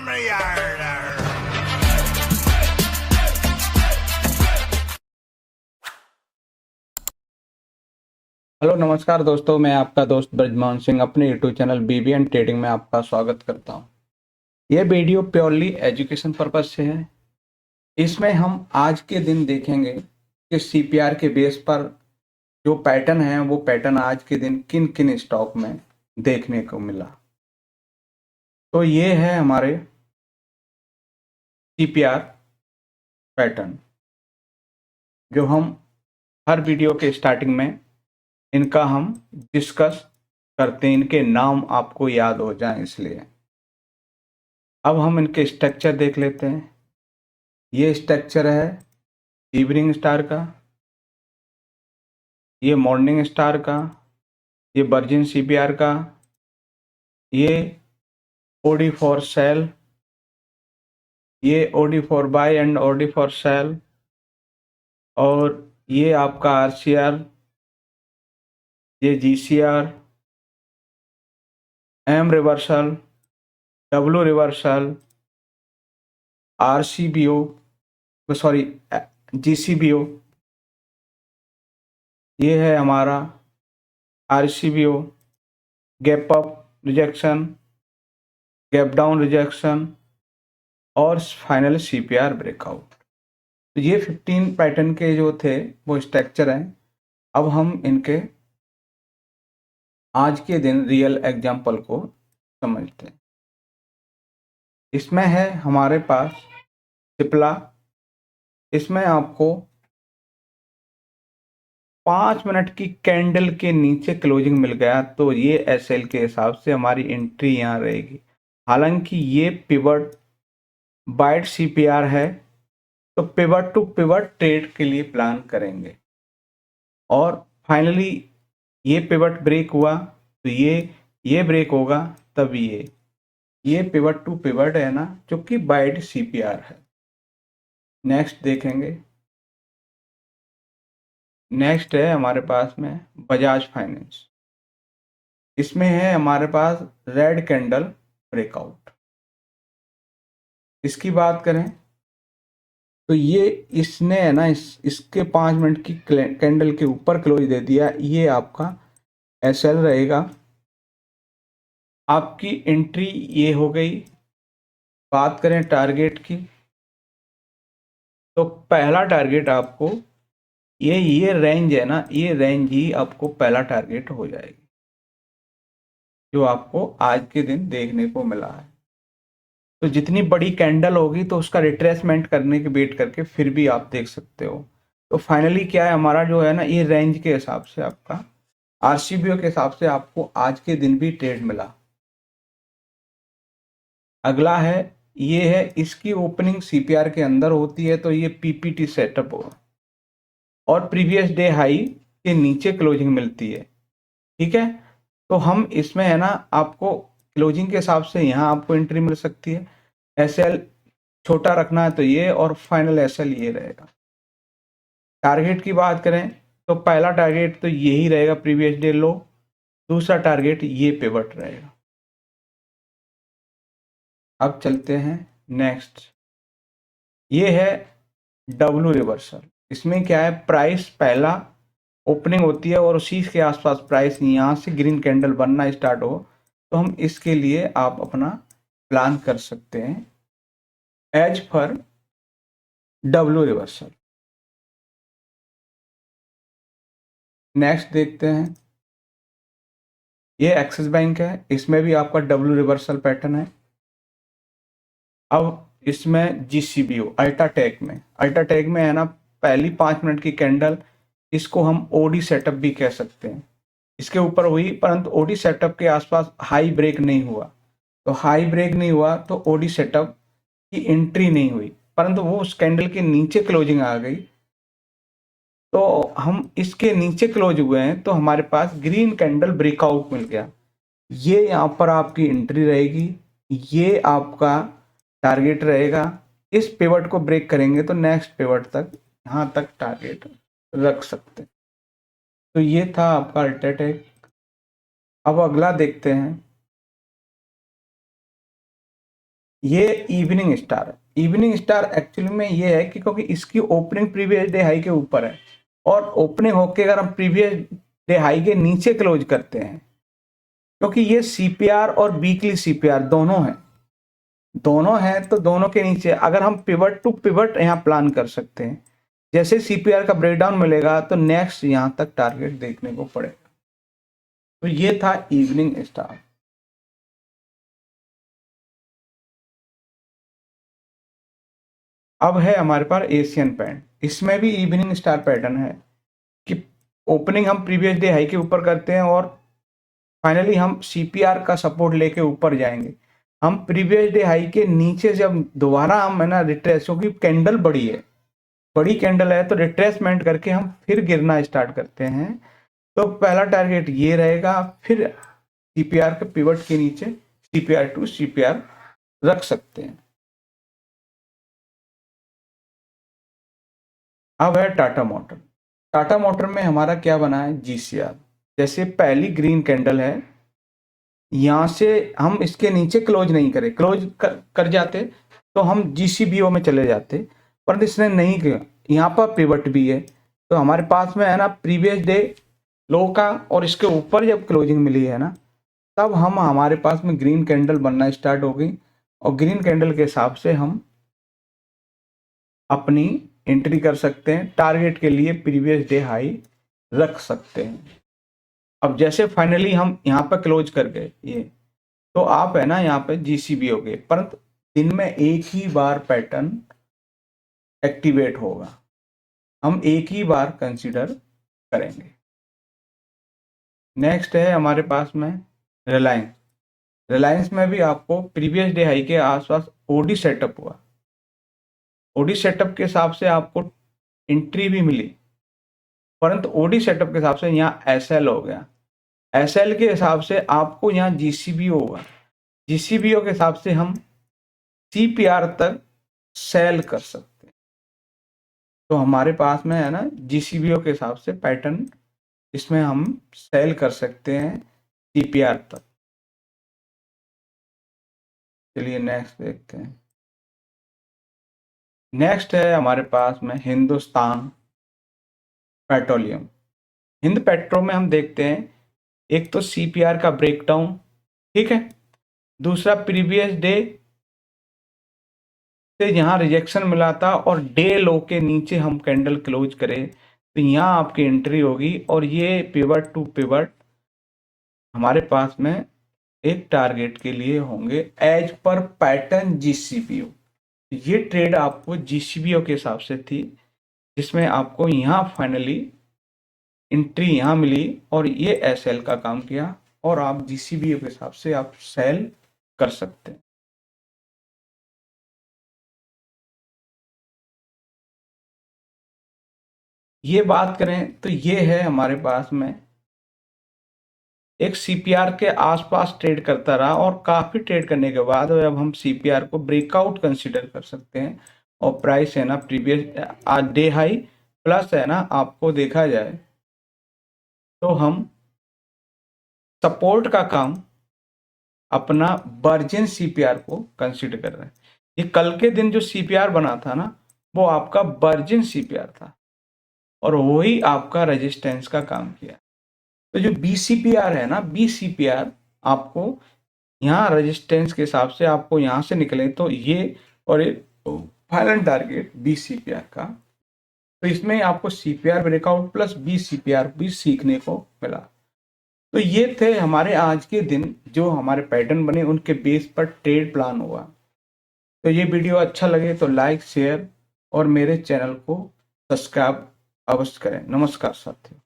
Hello नमस्कार दोस्तों, मैं आपका दोस्त ब्रजमोहन सिंह अपने यूट्यूब चैनल बीबीएन ट्रेडिंग में आपका स्वागत करता हूं। यह वीडियो प्योरली एजुकेशन पर्पज से है। इसमें हम आज के दिन देखेंगे कि सीपीआर के बेस पर जो पैटर्न है वो पैटर्न आज के दिन किन किन स्टॉक में देखने को मिला। तो ये है हमारे सीपीआर पैटर्न जो हम हर वीडियो के स्टार्टिंग में इनका हम डिस्कस करते हैं, इनके नाम आपको याद हो जाएं इसलिए। अब हम इनके स्ट्रक्चर देख लेते हैं। ये स्ट्रक्चर है इवनिंग स्टार का, ये मॉर्निंग स्टार का, ये वर्जिन सीपीआर का, ये ओडी फॉर सेल, ये OD for buy and OD for sale, और ये आपका आरसीआर, ये GCR, M reversal, W reversal, RCBO, sorry GCBO, ये है हमारा RCBO, gap up rejection, gap down rejection और फाइनल सीपीआर ब्रेकआउट। तो ये 15 पैटर्न के जो थे वो स्ट्रक्चर हैं। अब हम इनके आज के दिन रियल एग्जाम्पल को समझते हैं। इसमें है हमारे पास सिप्ला। इसमें आपको 5 मिनट की कैंडल के नीचे क्लोजिंग मिल गया तो ये एसएल के हिसाब से हमारी एंट्री यहाँ रहेगी। हालांकि ये पिवट बाइट सीपीआर है तो पिवट टू पिवट ट्रेड के लिए प्लान करेंगे, और फाइनली ये पिवट ब्रेक हुआ तो ये ब्रेक होगा तब ये पिवट टू पिवट है ना, जो कि बाइट सीपीआर है। नेक्स्ट देखेंगे। नेक्स्ट है हमारे पास में बजाज फाइनेंस। इसमें है हमारे पास रेड कैंडल ब्रेकआउट। इसकी बात करें तो ये इसने है ना इसके 5 मिनट की कैंडल के ऊपर क्लोज दे दिया। ये आपका एसएल रहेगा। आपकी एंट्री ये हो गई। बात करें टारगेट की तो पहला टारगेट आपको ये रेंज है ना, ये रेंज ही आपको पहला टारगेट हो जाएगी जो आपको आज के दिन देखने को मिला है। तो जितनी बड़ी कैंडल होगी तो उसका रिट्रेसमेंट करने के वेट करके फिर भी आप देख सकते हो। तो फाइनली क्या है हमारा जो है ना, ये रेंज के हिसाब से आपका आरसीबीओ के हिसाब से आपको आज के दिन भी ट्रेड मिला। अगला है ये है, इसकी ओपनिंग सीपीआर के अंदर होती है तो ये पीपीटी सेटअप होगा और प्रीवियस डे हाई के नीचे क्लोजिंग मिलती है। ठीक है, तो हम इसमें है ना आपको क्लोजिंग के हिसाब से यहाँ आपको एंट्री मिल सकती है। एसएल छोटा रखना है तो ये, और फाइनल एसएल ये रहेगा। टारगेट की बात करें तो पहला टारगेट तो यही रहेगा प्रीवियस डे लो, दूसरा टारगेट ये पिवट रहेगा। अब चलते हैं नेक्स्ट। ये है डब्ल्यू रिवर्सल। इसमें क्या है, प्राइस पहला ओपनिंग होती है और उसी के आसपास प्राइस यहाँ से ग्रीन कैंडल बनना स्टार्ट हो तो हम इसके लिए आप अपना प्लान कर सकते हैं as per W reversal. Next देखते हैं। ये एक्सिस बैंक है, इसमें भी आपका डब्ल्यू रिवर्सल पैटर्न है। अब इसमें जीसीबीओ अल्ट्राटेक में है ना, पहली 5 मिनट की कैंडल, इसको हम ओडी सेटअप भी कह सकते हैं, इसके ऊपर हुई परंतु ओडी सेटअप के आसपास हाई ब्रेक नहीं हुआ। तो हाई ब्रेक नहीं हुआ तो ओडी सेटअप की एंट्री नहीं हुई, परंतु वो उस कैंडल के नीचे क्लोजिंग आ गई तो हम इसके नीचे क्लोज हुए हैं तो हमारे पास ग्रीन कैंडल ब्रेकआउट मिल गया। ये यहाँ पर आपकी एंट्री रहेगी, ये आपका टारगेट रहेगा। इस पिवट को ब्रेक करेंगे तो नेक्स्ट पिवट तक यहाँ तक टारगेट रख सकते हैं। तो ये था आपका अल्ट्राटेक। अब अगला देखते हैं। ये इवनिंग स्टार है। इवनिंग स्टार एक्चुअली में ये है कि क्योंकि इसकी ओपनिंग प्रीवियस डे हाई के ऊपर है और ओपनिंग होके अगर हम प्रीवियस डे हाई के नीचे क्लोज करते हैं, क्योंकि ये सीपीआर और वीकली सीपीआर दोनों हैं तो दोनों के नीचे अगर हम पिवट टू पिवट यहाँ प्लान कर सकते हैं। जैसे सीपीआर का ब्रेकडाउन मिलेगा तो नेक्स्ट यहाँ तक टारगेट देखने को पड़ेगा। तो ये था इवनिंग स्टार। अब है हमारे पास एशियन पेंट। इसमें भी इवनिंग स्टार पैटर्न है कि ओपनिंग हम प्रीवियस डे हाई के ऊपर करते हैं और फाइनली हम सीपीआर का सपोर्ट लेके ऊपर जाएंगे। हम प्रीवियस डे हाई के नीचे जब दोबारा हम है ना रिट्रेस, क्योंकि कैंडल बड़ी कैंडल है तो रिट्रेसमेंट करके हम फिर गिरना स्टार्ट करते हैं। तो पहला टारगेट ये रहेगा, फिर सीपीआर के पिवट के नीचे सीपीआर टू सीपीआर रख सकते हैं। अब है टाटा मोटर। टाटा मोटर में हमारा क्या बना है, जीसीआर। जैसे पहली ग्रीन कैंडल है, यहां से हम इसके नीचे क्लोज नहीं करें, क्लोज कर जाते तो हम जीसीबीओ में चले जाते, परंतु इसने नहीं किया। यहाँ पर पिवट भी है तो हमारे पास में है ना प्रीवियस डे लो का और इसके ऊपर जब क्लोजिंग मिली है ना, तब हम हमारे पास में ग्रीन कैंडल बनना स्टार्ट हो गई और ग्रीन कैंडल के हिसाब से हम अपनी एंट्री कर सकते हैं। टारगेट के लिए प्रीवियस डे हाई रख सकते हैं। अब जैसे फाइनली हम यहाँ पर क्लोज कर गए ये, तो आप है ना यहाँ पे जीसीबी हो गए, परंतु दिन में एक ही बार पैटर्न एक्टिवेट होगा, हम एक ही बार कंसीडर करेंगे। नेक्स्ट है हमारे पास में रिलायंस। रिलायंस में भी आपको प्रीवियस डे हाई के आसपास ओडी सेटअप हुआ। ओडी सेटअप के हिसाब से आपको एंट्री भी मिली, परंतु ओडी सेटअप के हिसाब से यहाँ एसएल हो गया। एसएल के हिसाब से आपको यहाँ जीसीबीओ होगा। जीसीबीओ के हिसाब से हम सीपीआर तक सेल कर सकते हैं। तो हमारे पास में है ना जीसीबीओ के हिसाब से पैटर्न, इसमें हम सेल कर सकते हैं सीपीआर तक। चलिए नेक्स्ट देखते हैं। नेक्स्ट है हमारे पास में हिंदुस्तान पेट्रोलियम। हिंद पेट्रो में हम देखते हैं एक तो सीपीआर का ब्रेकडाउन, ठीक है, दूसरा प्रीवियस डे से यहाँ रिजेक्शन मिला था और डे लो के नीचे हम कैंडल क्लोज करें तो यहाँ आपकी एंट्री होगी और ये पिवट टू पिवट हमारे पास में एक टारगेट के लिए होंगे एज पर पैटर्न जीसीबीओ। ये ट्रेड आपको जीसीबीओ के हिसाब से थी, जिसमें आपको यहाँ फाइनली एंट्री यहाँ मिली और ये एसएल का काम किया और आप जीसीबीओ के हिसाब से आप सेल कर सकते हैं। ये बात करें तो ये है हमारे पास में एक सीपीआर के आसपास ट्रेड करता रहा और काफ़ी ट्रेड करने के बाद अब हम सीपीआर को ब्रेकआउट कंसीडर कर सकते हैं और प्राइस है ना प्रीवियस आज डे हाई प्लस है ना आपको देखा जाए तो हम सपोर्ट का काम अपना वर्जिन सीपीआर को कंसीडर कर रहे हैं। ये कल के दिन जो सीपीआर बना था ना, वो आपका वर्जिन सीपीआर था और वही आपका रेजिस्टेंस का काम किया। तो जो बीसीपीआर है ना, बीसीपीआर आपको यहाँ रेजिस्टेंस के हिसाब से आपको यहाँ से निकले तो ये और ये फाइनल टारगेट बीसीपीआर का। तो इसमें आपको सीपीआर ब्रेकआउट प्लस बीसीपीआर भी सीखने को मिला। तो ये थे हमारे आज के दिन जो हमारे पैटर्न बने, उनके बेस पर ट्रेड प्लान हुआ। तो ये वीडियो अच्छा लगे तो लाइक शेयर और मेरे चैनल को सब्सक्राइब अवश्य करें। नमस्कार साथियों।